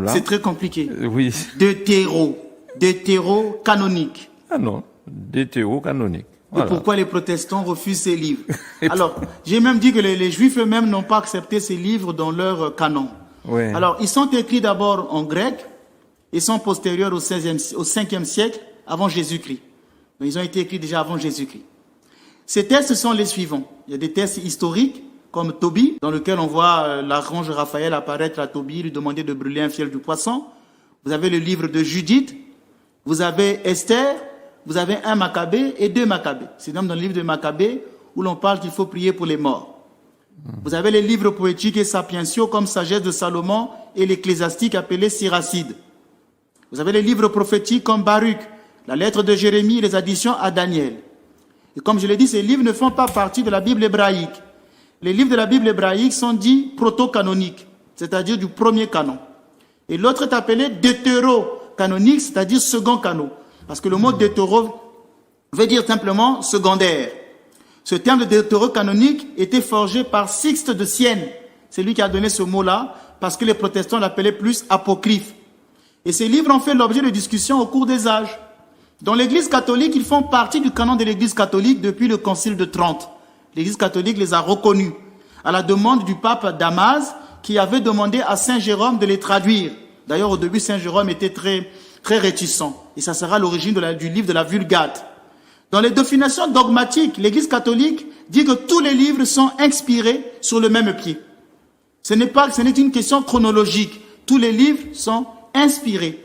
C'est très compliqué. Oui. Deutéro-canonique. Ah non, deutéro-canonique. Voilà. Et pourquoi les protestants refusent ces livres? Alors, j'ai même dit que les juifs eux-mêmes n'ont pas accepté ces livres dans leur canon. Ouais. Alors, ils sont écrits d'abord en grec et sont postérieurs au 5e siècle avant Jésus-Christ. Donc, ils ont été écrits déjà avant Jésus-Christ. Ces textes sont les suivants. Il y a des textes historiques, comme Tobie, dans lequel on voit l'archange Raphaël apparaître à Tobie, lui demander de brûler un fiel du poisson. Vous avez le livre de Judith, vous avez Esther, vous avez 1 Maccabée et 2 Maccabées. C'est donc dans le livre de Maccabée où l'on parle qu'il faut prier pour les morts. Vous avez les livres poétiques et sapientiaux comme Sagesse de Salomon et l'Ecclésiastique appelé Siracide. Vous avez les livres prophétiques comme Baruch, la lettre de Jérémie et les additions à Daniel. Et comme je l'ai dit, ces livres ne font pas partie de la Bible hébraïque. Les livres de la Bible hébraïque sont dits proto-canoniques, c'est-à-dire du premier canon. Et l'autre est appelé deutéro-canonique, c'est-à-dire second canon. Parce que le mot deutéro veut dire simplement secondaire. Ce terme de deutéro-canonique était forgé par Sixte de Sienne. C'est lui qui a donné ce mot-là, parce que les protestants l'appelaient plus apocryphe. Et ces livres ont fait l'objet de discussions au cours des âges. Dans l'Église catholique, ils font partie du canon de l'Église catholique depuis le Concile de Trente. L'Église catholique les a reconnus, à la demande du pape Damas, qui avait demandé à Saint Jérôme de les traduire. D'ailleurs, au début, Saint Jérôme était très réticent. Et ça sera l'origine du livre de la Vulgate. Dans les définitions dogmatiques, l'Église catholique dit que tous les livres sont inspirés sur le même pied. Ce n'est une question chronologique. Tous les livres sont inspirés.